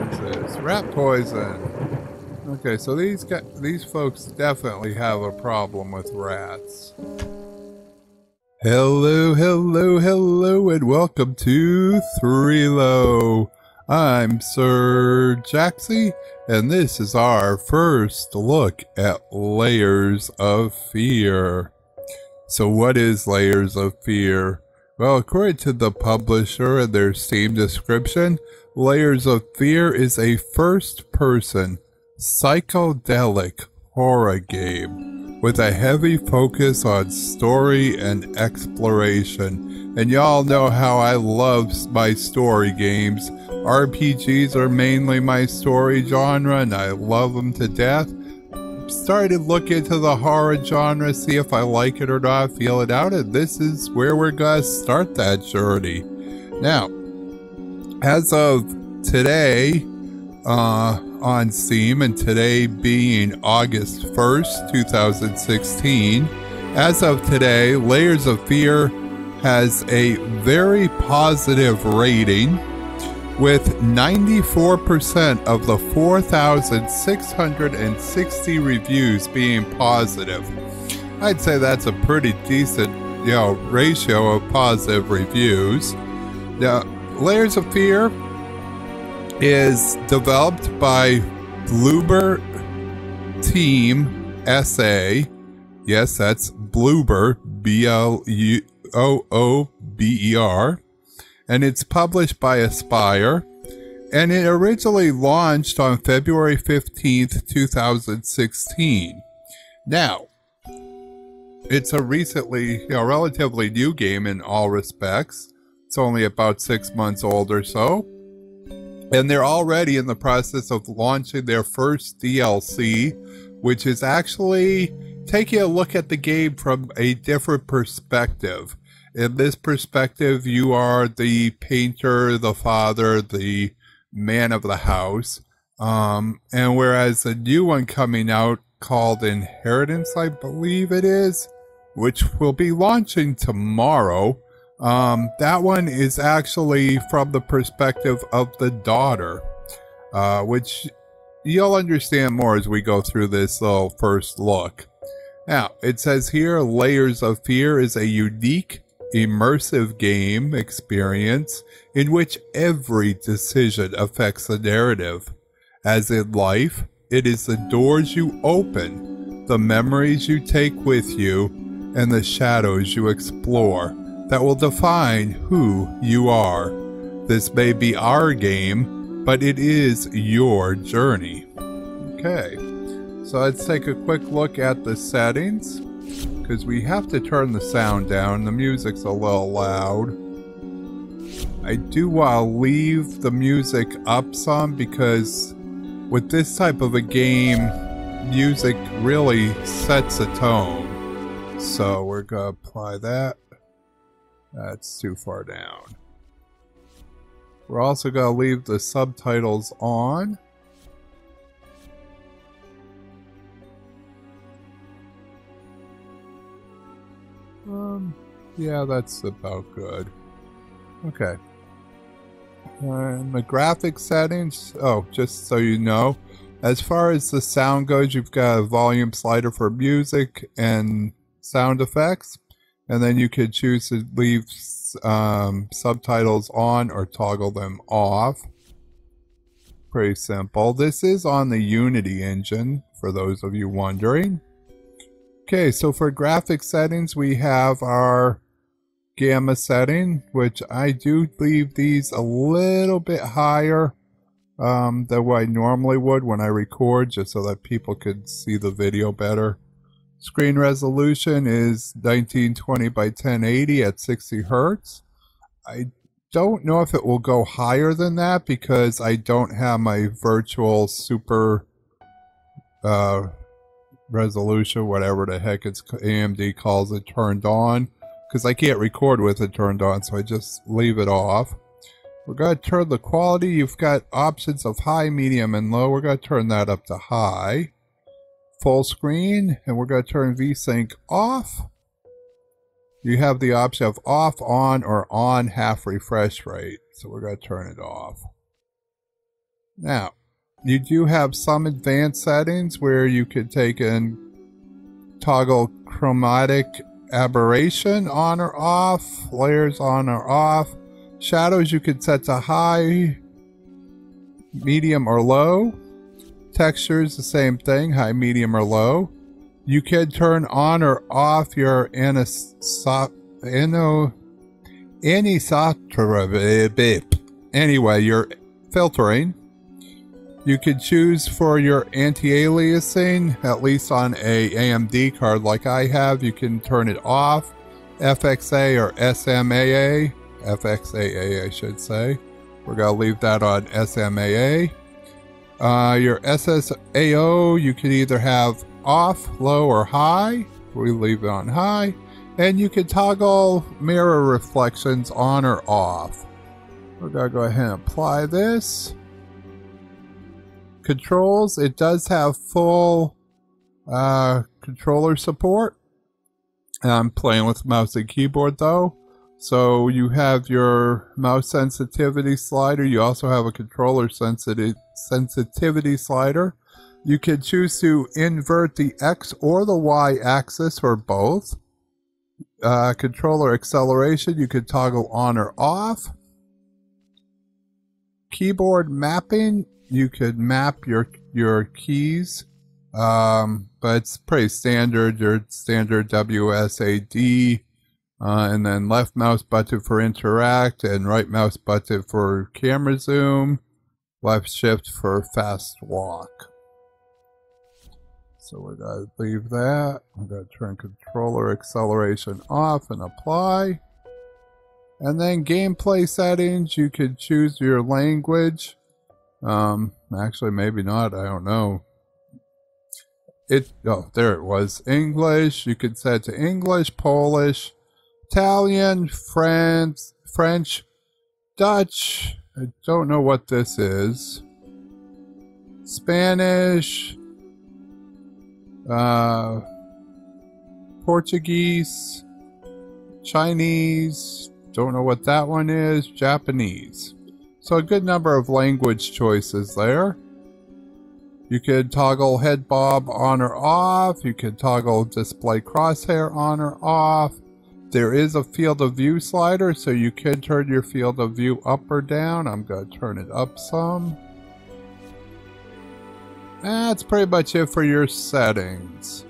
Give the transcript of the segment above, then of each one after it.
What's this? Rat poison. Okay, so these folks definitely have a problem with rats. Hello, hello, hello, and welcome to Three Low. I'm Sir Jaxxy, and this is our first look at Layers of Fear. So what is Layers of Fear? Well, according to the publisher and their Steam description, Layers of Fear is a first-person psychedelic horror game with a heavy focus on story and exploration. And y'all know how I love my story games. RPGs are mainly my story genre, and I love them to death. Started to look into the horror genre, see if I like it or not, feel it out, and this is where we're gonna start that journey. Now, as of today, on Steam, and today being August 1st, 2016, as of today, Layers of Fear has a very positive rating, with 94% of the 4,660 reviews being positive. I'd say that's a pretty decent, ratio of positive reviews. Now, Layers of Fear is developed by Bloober Team SA. Yes, that's Bloober, Bloober. And it's published by Aspire, and it originally launched on February 15th, 2016. Now, it's a relatively new game in all respects. It's only about 6 months old or so, and they're already in the process of launching their first DLC, which is actually taking a look at the game from a different perspective. In this perspective, you are the painter, the father, the man of the house. And whereas a new one coming out called Inheritance, I believe it is, which will be launching tomorrow, that one is actually from the perspective of the daughter, which you'll understand more as we go through this little first look. Now, it says here, Layers of Fear is a unique, immersive game experience in which every decision affects the narrative. As in life, it is the doors you open, the memories you take with you, and the shadows you explore that will define who you are. This may be our game, but it is your journey. Okay, so let's take a quick look at the settings, because we have to turn the sound down. The music's a little loud. I do want to leave the music up some, because with this type of a game, music really sets a tone. So we're going to apply that. That's too far down. We're also going to leave the subtitles on. Yeah, that's about good. Okay. And the graphic settings, just so you know, as far as the sound goes, you've got a volume slider for music and sound effects, and then you could choose to leave subtitles on or toggle them off. Pretty simple. This is on the Unity engine, for those of you wondering. Okay, so for graphic settings, we have our gamma setting, which I do leave these a little bit higher than what I normally would when I record, just so that people could see the video better. Screen resolution is 1920 by 1080 at 60 Hertz. I don't know if it will go higher than that, because I don't have my virtual super resolution, whatever the heck it's AMD calls it, turned on, because I can't record with it turned on, so I just leave it off. We're going to turn the quality. You've got options of high, medium, and low. We're going to turn that up to high. Full screen, and we're going to turn VSync off. You have the option of off, on, or on half refresh rate, so we're going to turn it off. Now, you do have some advanced settings where you could take and toggle chromatic aberration on or off, layers on or off. Shadows you could set to high, medium, or low. Textures, the same thing, high, medium, or low. You can turn on or off your anisotropy. Anyway, your filtering. You can choose for your anti-aliasing, at least on a AMD card like I have. You can turn it off. FXA or SMAA. FXAA, I should say. We're going to leave that on SMAA. Your SSAO, you can either have off, low, or high. We leave it on high. And you can toggle mirror reflections on or off. We're going to go ahead and apply this. Controls, it does have full controller support. I'm playing with mouse and keyboard though. So you have your mouse sensitivity slider. You also have a controller sensitivity slider. You can choose to invert the X or the Y axis or both. Controller acceleration, you could toggle on or off. Keyboard mapping, you could map your keys, but it's pretty standard. Your standard WSAD, and then left mouse button for interact, and right mouse button for camera zoom, left shift for fast walk. So we're going to leave that. I'm going to turn controller acceleration off and apply. And then gameplay settings, you could choose your language. Actually, maybe not. I don't know. Oh, there it was. English. You could set to English, Polish, Italian, French, Dutch. I don't know what this is. Spanish, Portuguese, Chinese. Don't know what that one is. Japanese. So a good number of language choices there. You can toggle head bob on or off. You can toggle display crosshair on or off. There is a field of view slider, so you can turn your field of view up or down. I'm going to turn it up some. That's pretty much it for your settings.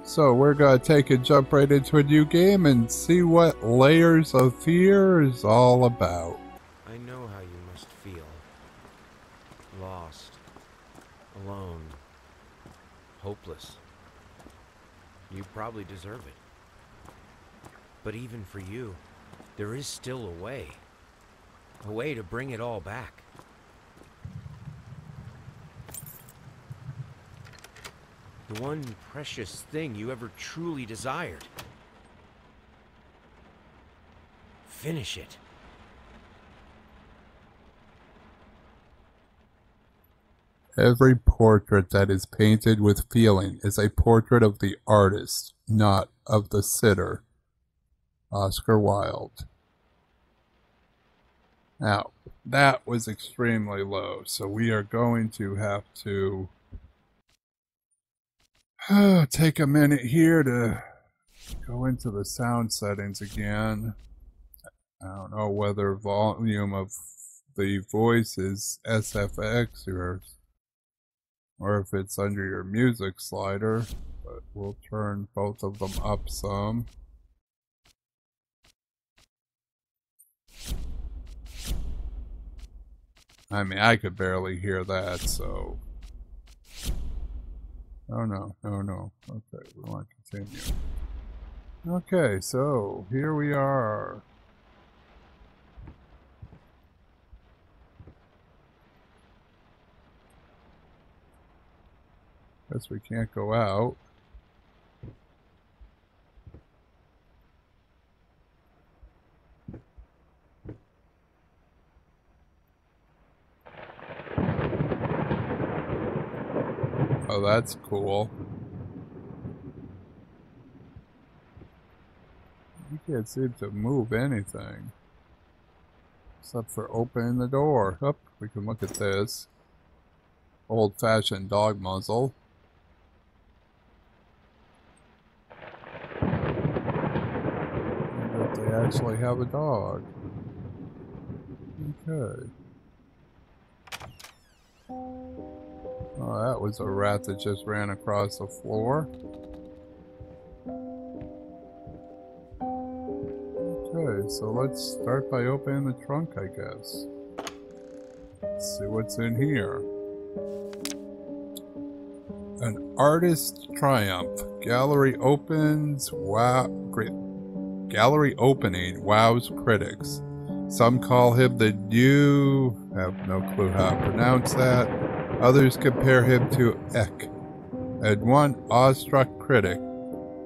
So we're going to take and jump right into a new game and see what Layers of Fear is all about. I know how you must feel. Lost. Alone. Hopeless. You probably deserve it. But even for you, there is still a way. A way to bring it all back. The one precious thing you ever truly desired. Finish it. Every portrait that is painted with feeling is a portrait of the artist, not of the sitter. Oscar Wilde. Now, that was extremely low, so we are going to have to take a minute here to go into the sound settings again. I don't know whether volume of the voice is SFX or if it's under your music slider, but we'll turn both of them up some. I mean, I could barely hear that, so... Oh no, oh no. Okay, we want to continue. Okay, so here we are. Guess we can't go out. Oh, that's cool. You can't seem to move anything. Except for opening the door. Oh, we can look at this. Old-fashioned dog muzzle. But they actually have a dog. Okay. Oh, that was a rat that just ran across the floor. Okay, so let's start by opening the trunk, I guess. Let's see what's in here. An artist's triumph. Gallery opens. Wow, great. Gallery opening wows critics. Some call him the new. I have no clue how to pronounce that. Others compare him to Eck, and one awestruck critic,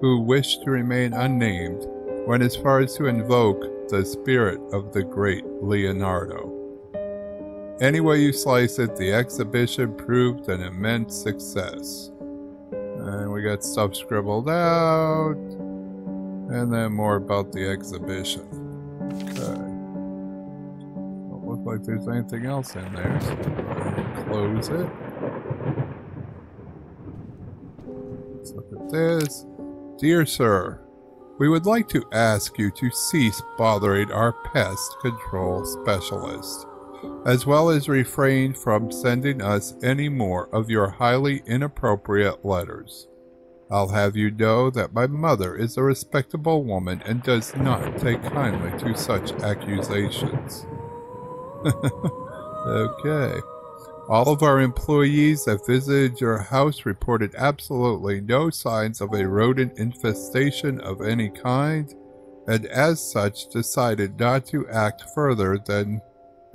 who wished to remain unnamed, went as far as to invoke the spirit of the great Leonardo. Any way you slice it, the exhibition proved an immense success. And we got stuff scribbled out, and then more about the exhibition. Okay. Don't look like there's anything else in there, so go ahead and close it. Let's look at this. Dear Sir, we would like to ask you to cease bothering our pest control specialist, as well as refrain from sending us any more of your highly inappropriate letters. I'll have you know that my mother is a respectable woman and does not take kindly to such accusations. Okay. All of our employees that visited your house reported absolutely no signs of a rodent infestation of any kind, and as such decided not to act further than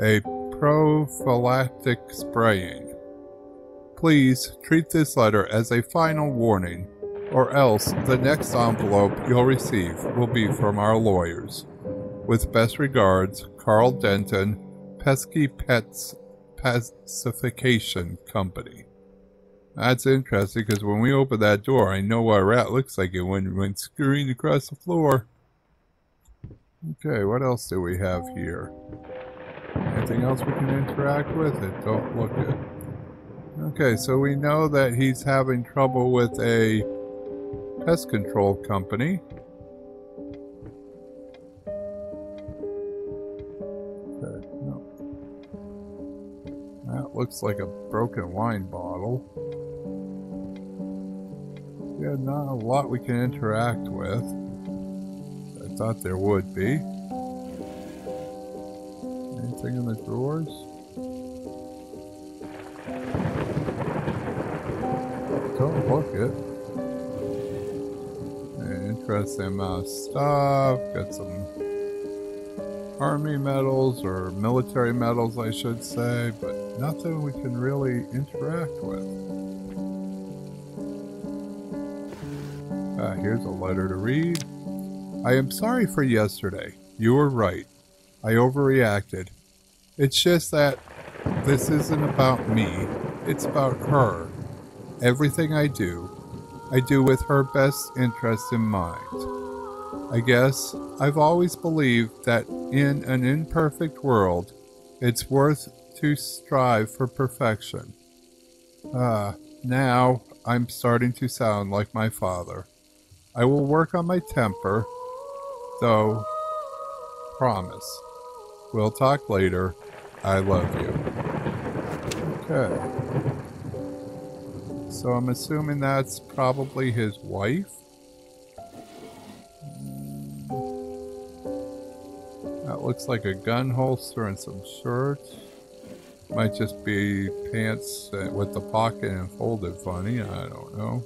a prophylactic spraying. Please treat this letter as a final warning, or else the next envelope you'll receive will be from our lawyers. With best regards, Carl Denton, Pesky Pets Pacification Company. That's interesting, because when we open that door, I know what a rat looks like it when it went scurrying across the floor. Okay, what else do we have here? Anything else we can interact with? It don't look it. Okay, so we know that he's having trouble with a pest control company. Okay, no. That looks like a broken wine bottle. Yeah, not a lot we can interact with. I thought there would be. Anything in the drawers? Don't look it. Interesting amount of stuff. Got some army medals, or military medals I should say, but nothing we can really interact with. Here's a letter to read. I am sorry for yesterday. You were right. I overreacted. It's just that this isn't about me. It's about her. Everything I do with her best interest in mind. I guess I've always believed that in an imperfect world, it's worth to strive for perfection. Now I'm starting to sound like my father. I will work on my temper, though. Promise. We'll talk later. I love you. Okay. So I'm assuming that's probably his wife. That looks like a gun holster and some shirts. Might just be pants with the pocket and folded funny. I don't know.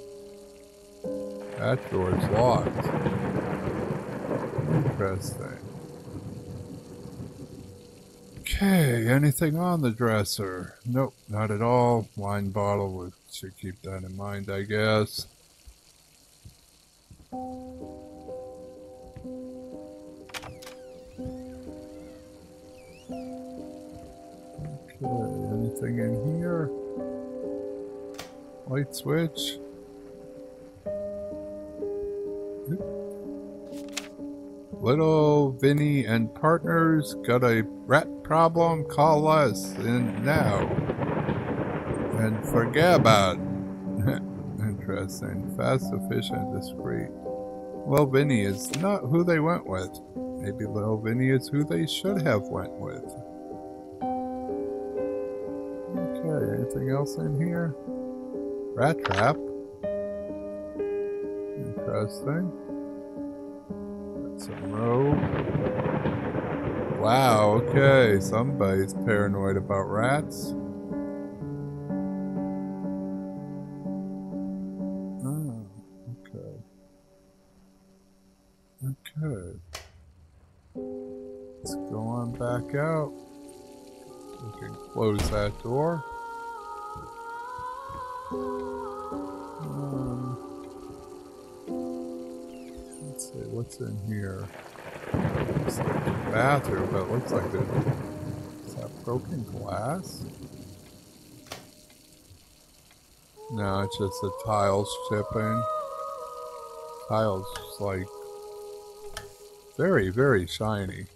That door's locked. Interesting. Okay, anything on the dresser? Nope, not at all. Wine bottle, we should keep that in mind, I guess. Okay, anything in here? Light switch. Little Vinny and partners got a rat problem? Call us in now. and forget about it. Interesting. Fast, efficient, discreet. Little Vinny is not who they went with. Maybe Little Vinny is who they should have went with. Okay, anything else in here? Rat trap. Interesting. Got some rope. Wow, okay. Somebody's paranoid about rats. Oh, okay. Okay. Let's go on back out. We can close that door. Let's see, what's in here? Looks like a bathroom, but it looks like is that broken glass? No, it's just the tiles chipping. Tiles like very, very shiny.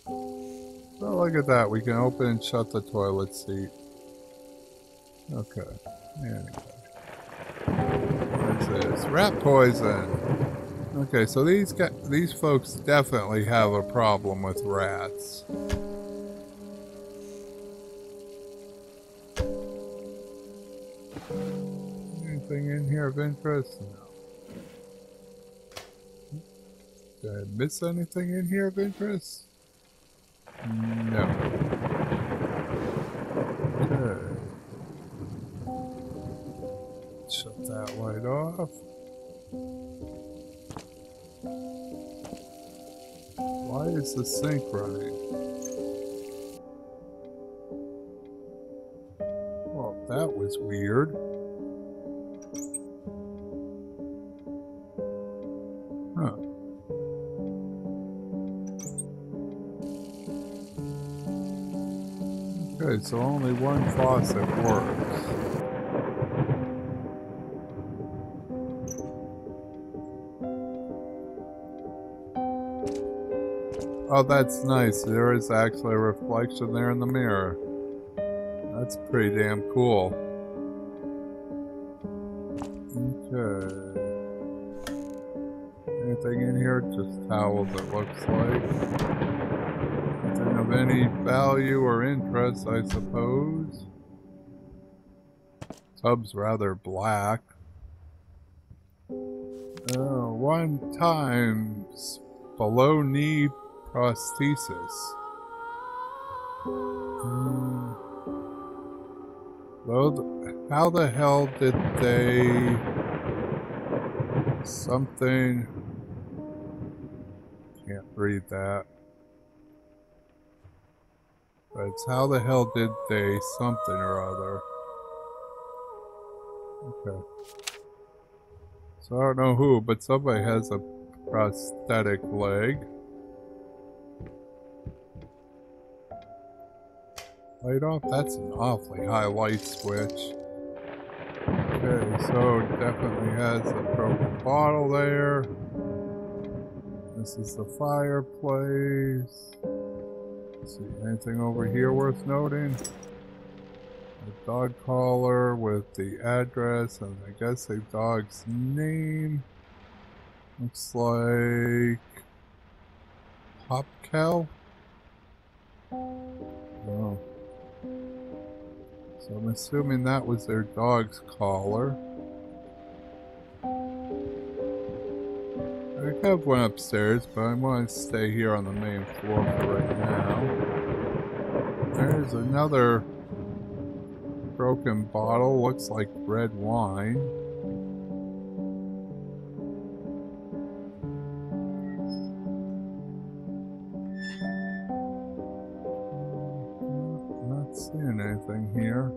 Oh, look at that. We can open and shut the toilet seat. Okay. Anyway. What is this? Rat poison. Okay, so these folks definitely have a problem with rats. Anything in here of interest? No. Did I miss anything in here of interest? No. Okay. Shut that light off. Why is the sink running? Well, that was weird. Huh. Okay, so only one faucet works. Oh, that's nice. There is actually a reflection there in the mirror. That's pretty damn cool. Okay. Anything in here? Just towels, it looks like. Nothing of any value or interest, I suppose. Tub's rather black. 1 times below knee prosthesis. Well, how the hell did they... Something... Can't read that. But it's how the hell did they something or other. Okay. So I don't know who, but somebody has a prosthetic leg. Light off? That's an awfully high light switch. Okay, so it definitely has a broken bottle there. This is the fireplace. Let's see, anything over here worth noting? A dog collar with the address and I guess a dog's name. Looks like Hopkel. Oh. So I'm assuming that was their dog's collar. I have one upstairs, but I want to stay here on the main floor for right now. There's another broken bottle, looks like red wine. Not seeing anything here.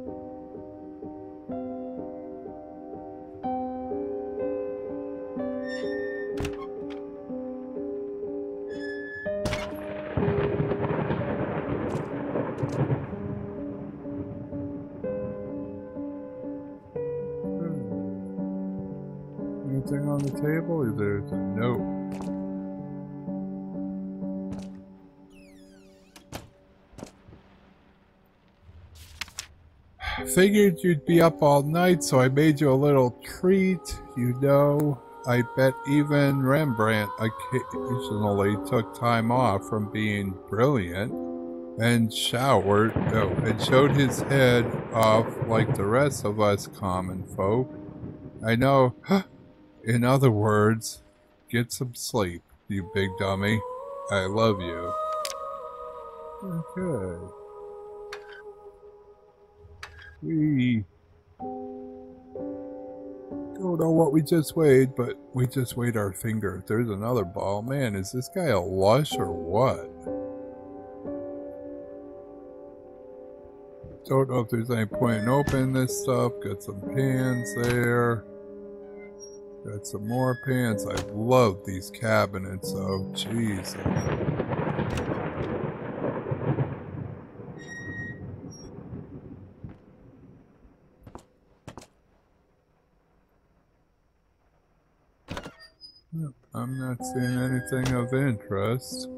Anything on the table? There's a note. figured you'd be up all night, so I made you a little treat. You know, I bet even Rembrandt occasionally took time off from being brilliant and showered, and showed his head off like the rest of us common folk. I know. In other words, get some sleep, you big dummy. I love you. Okay. We don't know what we just weighed, but we just weighed our finger. There's another ball. Man, is this guy a lush or what? Don't know if there's any point in opening this stuff. Got some pans there. Got some more pans. I love these cabinets, oh Jesus. I'm not seeing anything of interest.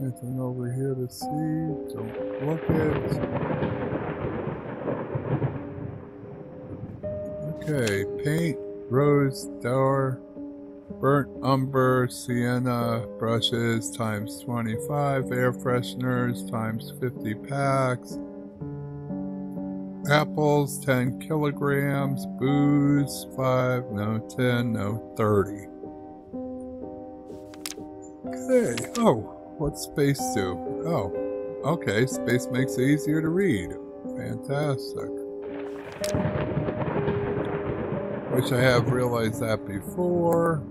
Anything over here to see? Don't look it. Okay, paint, rose, dour, burnt umber, sienna, brushes times 25, air fresheners times 50 packs, apples 10 kilograms, booze 5, no 10, no 30. Okay, oh, what's space do? Oh, okay, space makes it easier to read. Fantastic. Wish I have realized that before.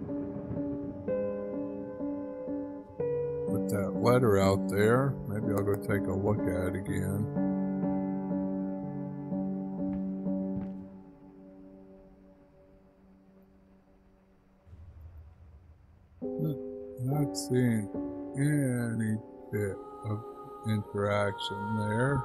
Put that letter out there. Maybe I'll go take a look at it again. Not seeing any bit of interaction there.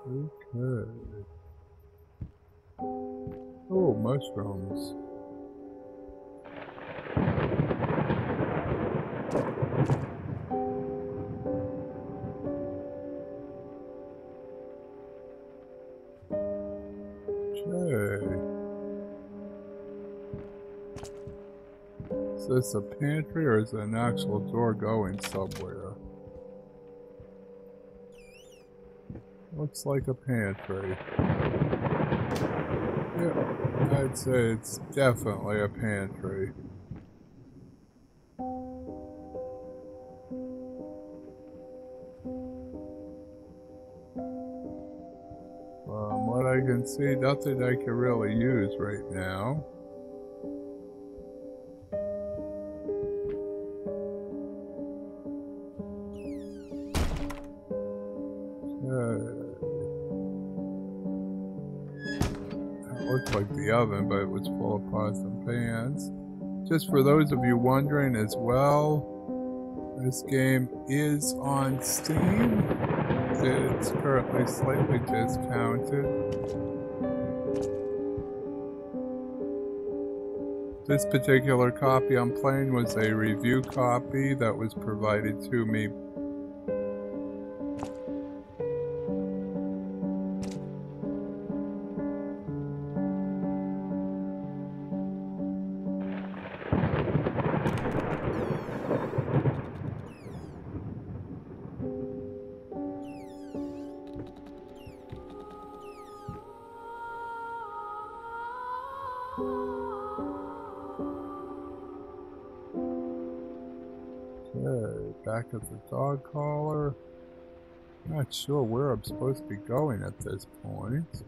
Okay. Oh, mushrooms. Okay. Is this a pantry or is it an actual door going somewhere? Looks like a pantry. Yeah, I'd say it's definitely a pantry. From what I can see, nothing I can really use right now. Looked like the oven, but it was full of pots and pans. Just for those of you wondering as well, this game is on Steam. It's currently slightly discounted. This particular copy I'm playing was a review copy that was provided to me . Back at the dog collar. Not sure where I'm supposed to be going at this point.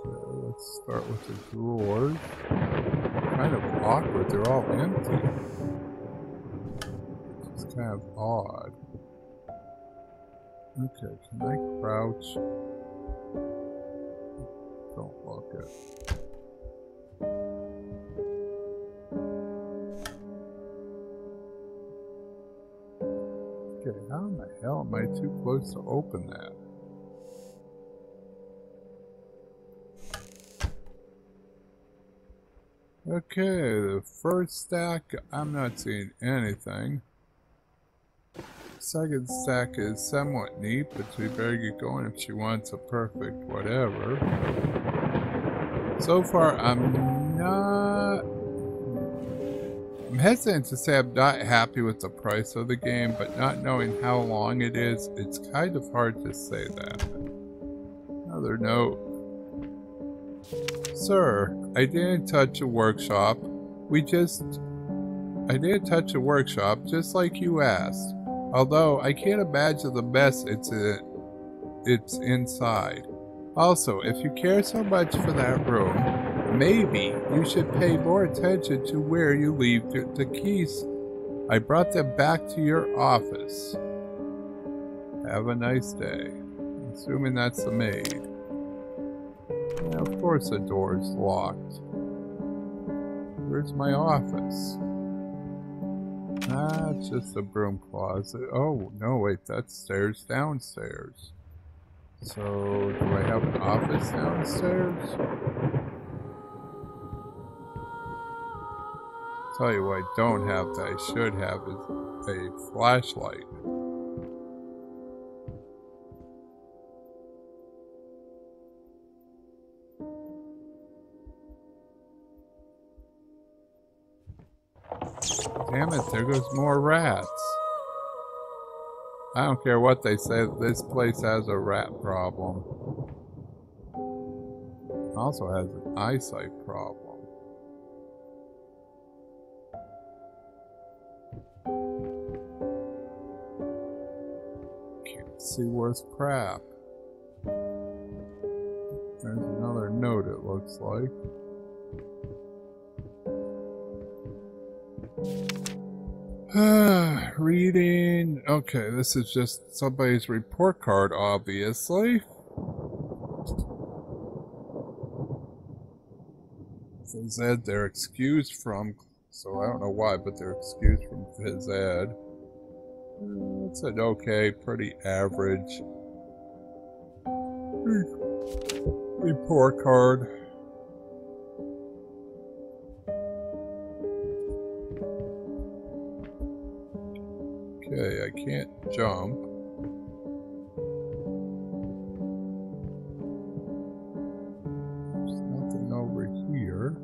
Okay, let's start with the drawers. Kind of awkward, they're all empty. It's kind of odd. Okay, can I crouch? Don't look it. Okay, how in the hell am I too close to open that? Okay, the first stack, I'm not seeing anything. Second stack is somewhat neat, but she better get going if she wants a perfect whatever. So far, I'm hesitant to say I'm not happy with the price of the game, but not knowing how long it is, it's kind of hard to say that. Another note. Sir, I didn't touch a workshop. I didn't touch a workshop just like you asked. Although I can't imagine the mess it's inside. Also, if you care so much for that room, maybe you should pay more attention to where you leave the keys. I brought them back to your office. Have a nice day. Assuming that's the maid. Yeah, of course the door's locked. Where's my office? Ah, it's just a broom closet. Oh, no, wait, that's stairs downstairs. So, do I have an office downstairs? Tell you what I don't have that I should have is a flashlight. Damn it, there goes more rats. I don't care what they say, this place has a rat problem. It also has an eyesight problem. Can't see worth crap. There's another note, it looks like. Reading. Okay, this is just somebody's report card, obviously. Phys ed, they're excused from, so I don't know why, but they're excused from phys ed. It's an okay, pretty average report card. Okay, I can't jump. There's nothing over here.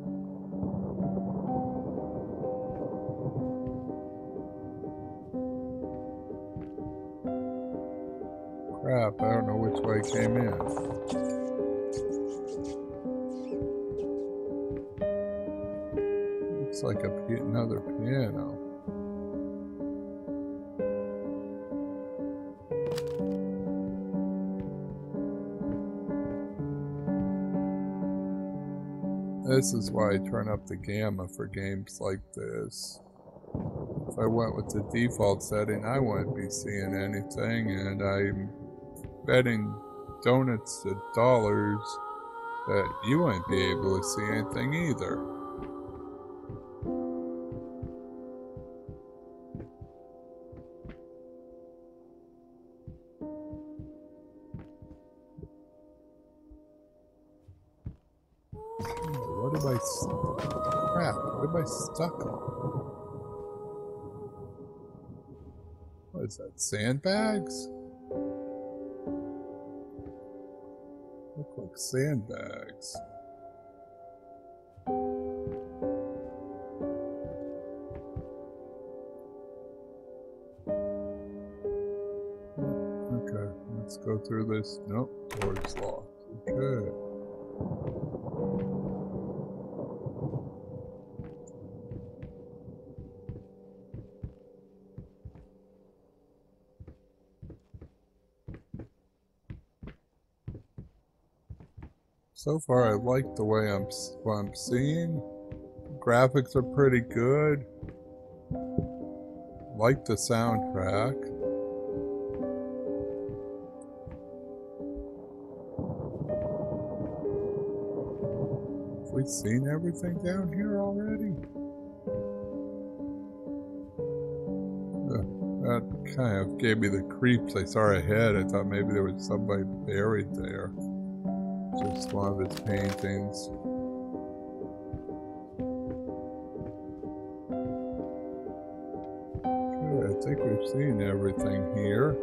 Crap, I don't know which way I came in. Looks like another piano. This is why I turn up the gamma for games like this. If I went with the default setting, I wouldn't be seeing anything, and I'm betting donuts to dollars that you wouldn't be able to see anything either. Crap, what am I stuck on? What is that, sandbags? Look like sandbags. Okay, let's go through this. Nope, door's locked. Okay. So far, I like the way what I'm seeing. Graphics are pretty good. Like the soundtrack. we seen everything down here already? That kind of gave me the creeps. I saw a head. I thought maybe there was somebody buried there. Just one of his paintings. Okay, I think we've seen everything here.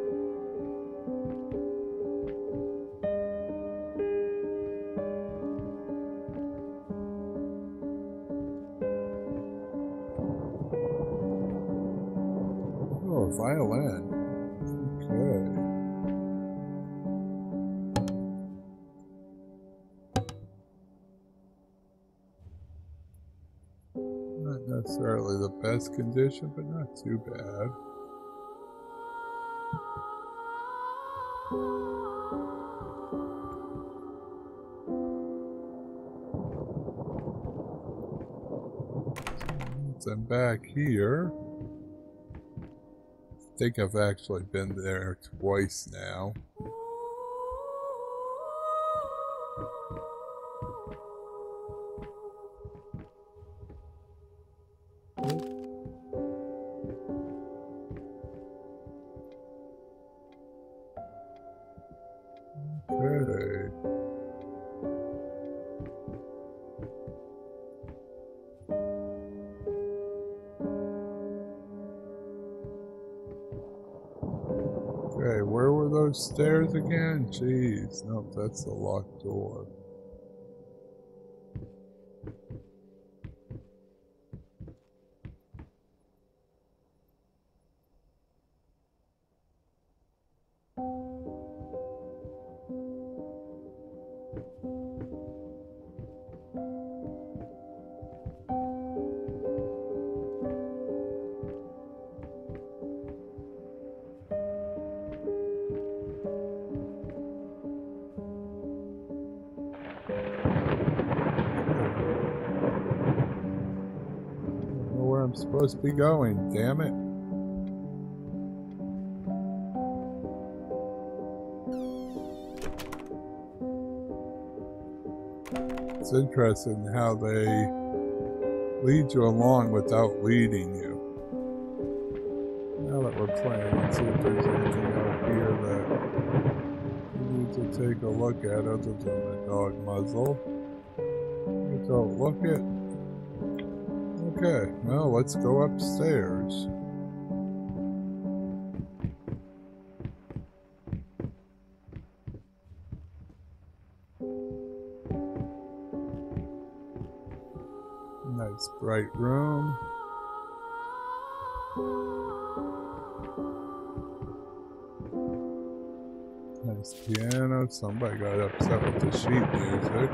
Oh, a violin. Okay. Not necessarily the best condition, but not too bad. I'm back here. I think I've actually been there twice now. Okay. Okay, where were those stairs again? Jeez, no, that's the locked door. I'm supposed to be going, damn it. It's interesting how they lead you along without leading you. Now that we're playing, let's see if there's anything out here that we need to take a look at other than the dog muzzle. We don't look it. Okay, well, let's go upstairs. Nice bright room. Nice piano. Somebody got upset with the sheet music.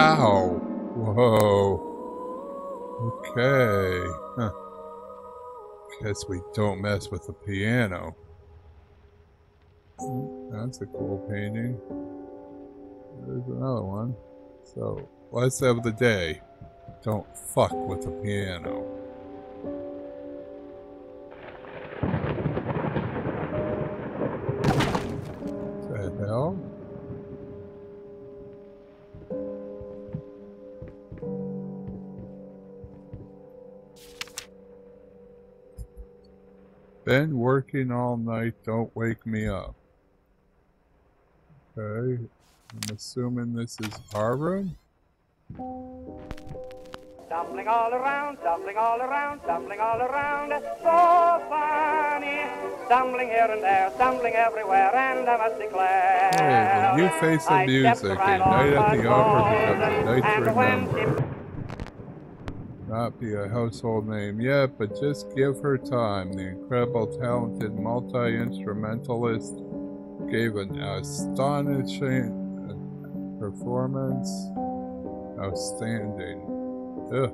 Ow! Whoa. Okay. Huh. Guess we don't mess with the piano. That's a cool painting. There's another one. So, lesson of the day. Don't fuck with the piano. What the hell? Been working all night, don't wake me up. Okay, I'm assuming this is our room? Stumbling all around, stumbling all around, stumbling all around, so funny. Stumbling here and there, stumbling everywhere, and I must declare. Hey, the new face of music, a night at the opera becomes a night to remember. Not be a household name yet, but just give her time. The incredible, talented multi-instrumentalist gave an astonishing performance. Outstanding. Ugh.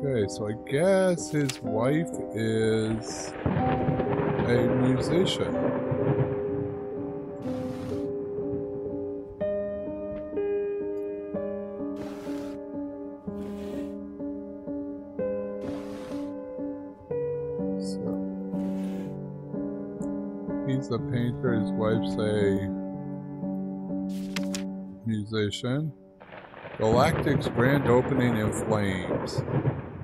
Okay, so I guess his wife is a musician. He's a painter, his wife's a musician. Galactic's grand opening in flames.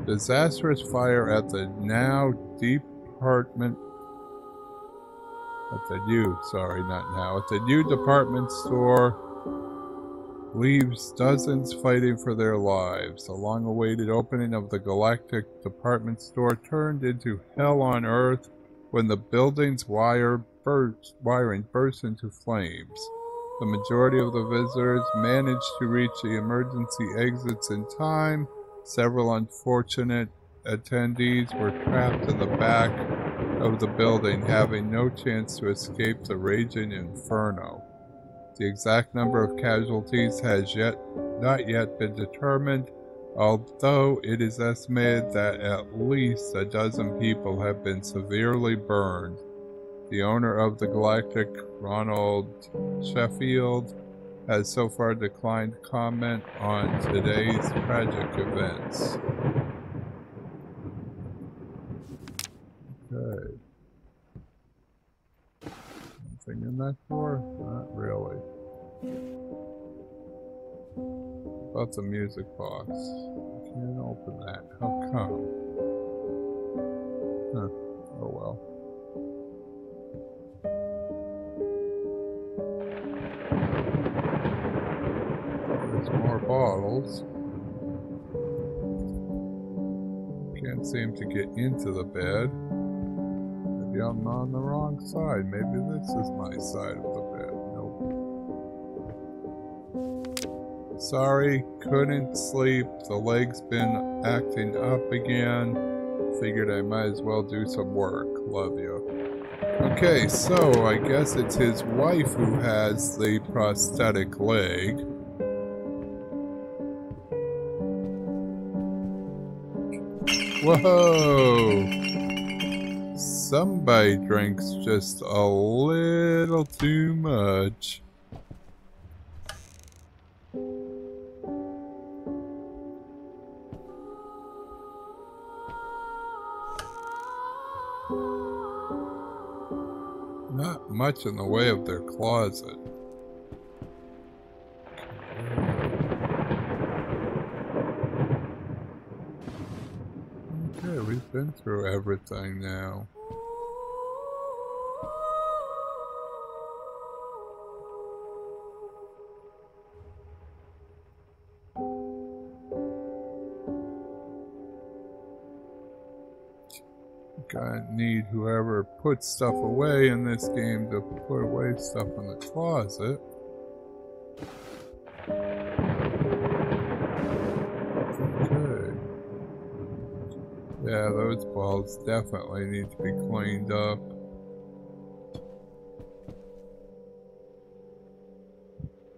Disastrous fire at the new department store leaves dozens fighting for their lives. The long-awaited opening of the Galactic department store turned into hell on Earth when the building's wiring burst into flames. The majority of the visitors managed to reach the emergency exits in time. Several unfortunate attendees were trapped in the back of the building, having no chance to escape the raging inferno. The exact number of casualties has not yet been determined, although it is estimated that at least a dozen people have been severely burned. The owner of the Galactic, Ronald Sheffield, has so far declined comment on today's tragic events. Okay. Anything in that door? Not really. About the music box. I can't open that. How come? Huh. Oh well. There's more bottles. Can't seem to get into the bed. Maybe I'm on the wrong side. Maybe this is my side of the bed. Nope. Sorry, couldn't sleep. The leg's been acting up again. Figured I might as well do some work. Love you. Okay, so I guess it's his wife who has the prosthetic leg. Whoa! Somebody drinks just a little too much. Not much in the way of their closet. Okay, we've been through everything now. I need whoever puts stuff away in this game to put away stuff in the closet. Okay. Yeah, those balls definitely need to be cleaned up.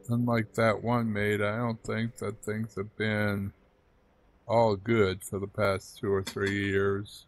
Unlike that one maid, I don't think that things have been all good for the past 2 or 3 years.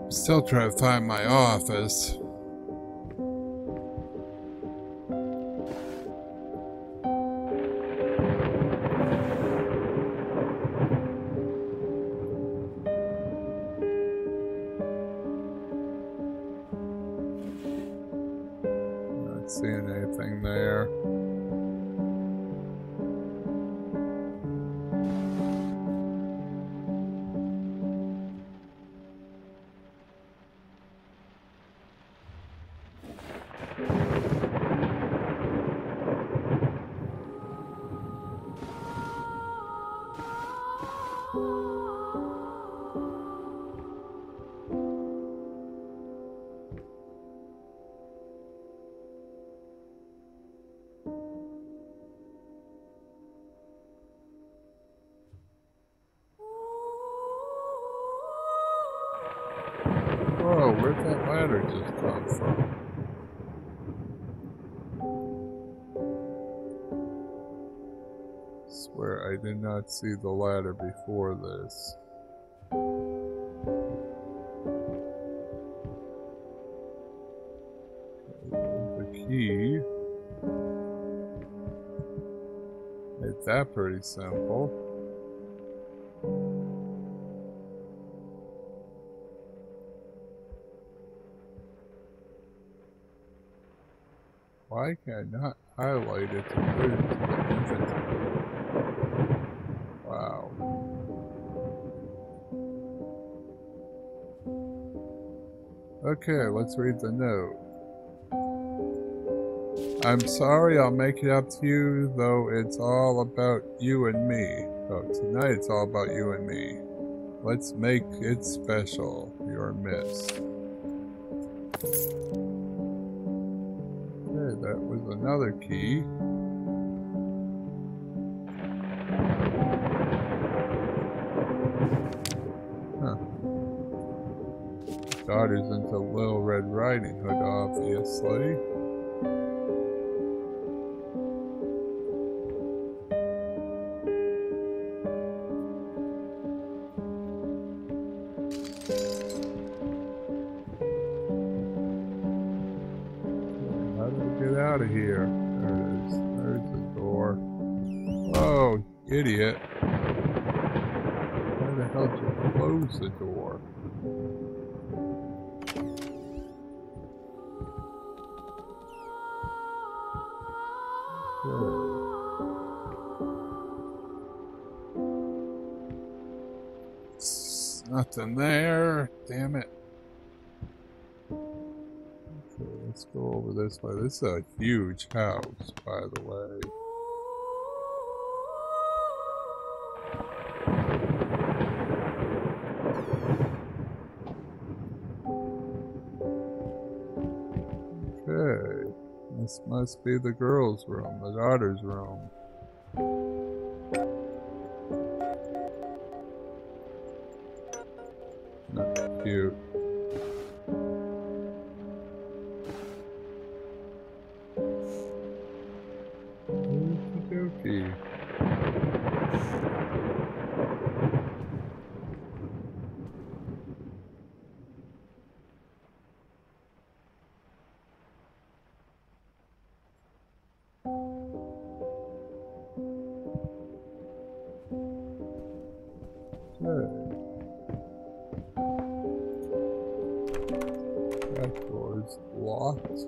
Still trying to find my office. Not seeing anything there. Whoa, where'd that ladder just come from? I did not see the ladder before this. The key. Made that pretty simple. Why can I not highlight it to put it into the inventory? Wow. Okay, let's read the note. I'm sorry, I'll make it up to you, though it's all about you and me. Oh, tonight it's all about you and me. Let's make it special. You're missed. Okay, that was another key. Huh. Daughter's into Little Red Riding Hood, obviously. How do we get out of here? There it is. There's the door. Oh, idiot. Why the hell did you close the door? Nothing there. Damn it. Okay, let's go over this way. This is a huge house, by the way. Okay. This must be the girl's room, the daughter's room. Not cute. Okey-dokey. That door's locked.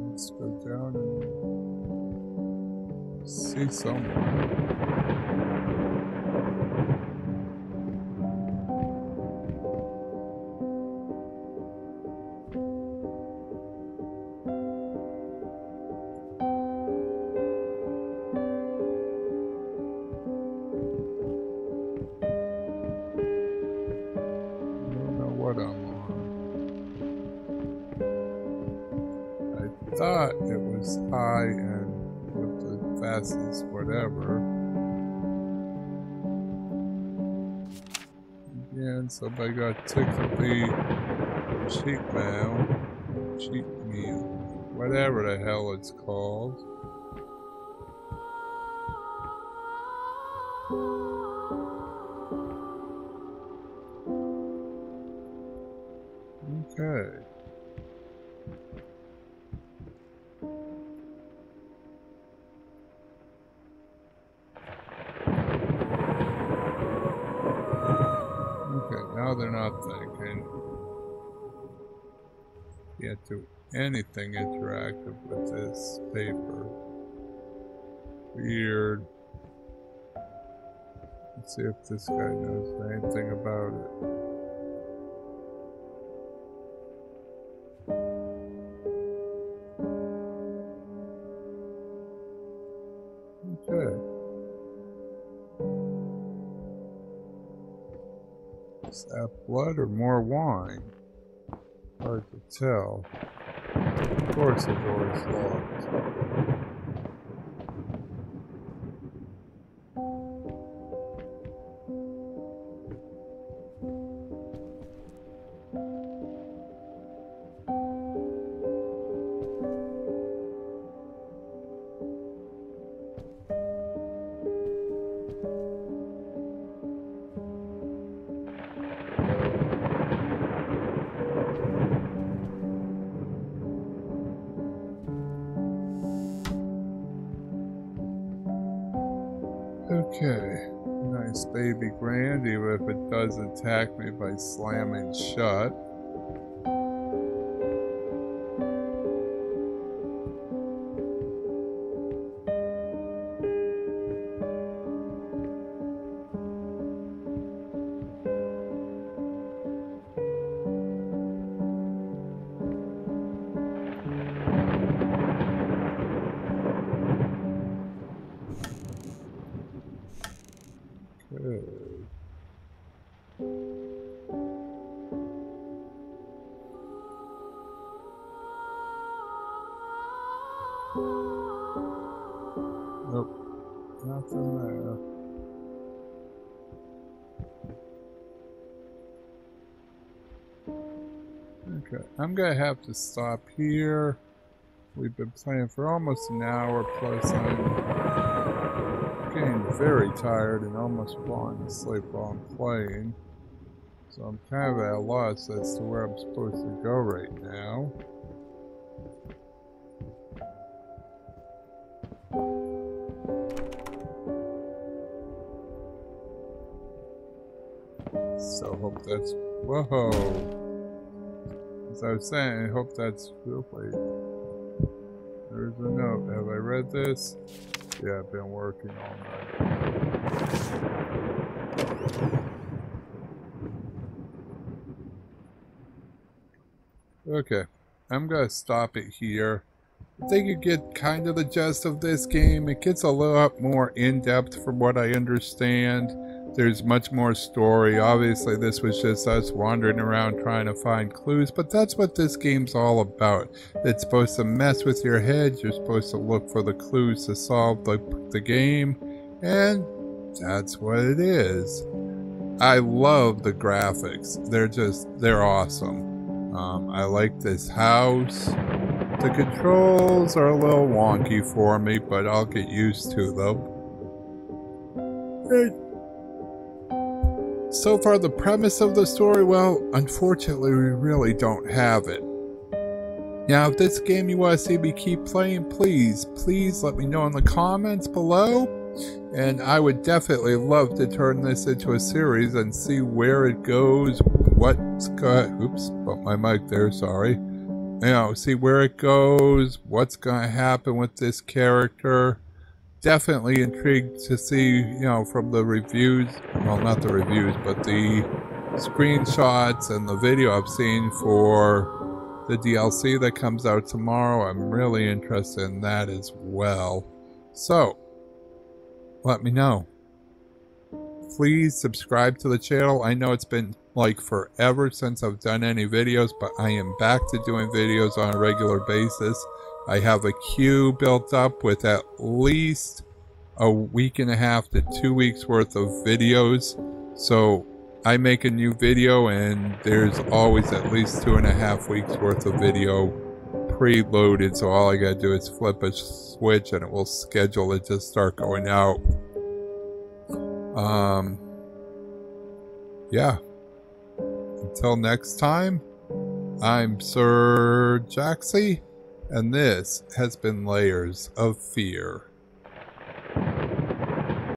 Let's go down and see someone. Thought it was high and with the fastest whatever. Again, somebody got typically cheap meal, whatever the hell it's called. Okay. Now they're not thinking. Can't do anything interactive with this paper. Weird. Let's see if this guy knows anything about it. Okay. Is that blood or more wine? Hard to tell. Of course the door is locked. Okay. Nice baby grand, even if it does attack me by slamming shut. Nope, nothing there. Okay, I'm gonna have to stop here. We've been playing for almost an hour, plus I'm getting very tired and almost falling asleep while I'm playing. So I'm kind of at a loss as to where I'm supposed to go right now. So hope that's, whoa. As I was saying, I hope that's, wait. There's a note. Have I read this? Yeah, I've been working all night. Okay, I'm gonna stop it here. I think you get kind of the gist of this game. It gets a lot more in-depth from what I understand. There's much more story. Obviously, this was just us wandering around trying to find clues, but that's what this game's all about. It's supposed to mess with your head. You're supposed to look for the clues to solve the game, and that's what it is. I love the graphics. They're awesome. I like this house. The controls are a little wonky for me, but I'll get used to them. So far, the premise of the story, well, unfortunately, we really don't have it. Now, if this game you want to see me keep playing, please let me know in the comments below. And I would definitely love to turn this into a series and see where it goes, what's going, oops, bumped my mic there, sorry. See where it goes, what's going to happen with this character. Definitely intrigued to see, from the reviews, well, not the reviews, but the screenshots and the video I've seen for the DLC that comes out tomorrow. I'm really interested in that as well. So, let me know. Please subscribe to the channel. I know it's been like forever since I've done any videos, but I am back to doing videos on a regular basis. I have a queue built up with at least a week and a half to 2 weeks worth of videos. So I make a new video and there's always at least 2.5 weeks worth of video preloaded. So all I gotta do is flip a switch and it will schedule it to start going out. Yeah. Until next time, I'm Sir Jaxxy. And this has been Layers of Fear.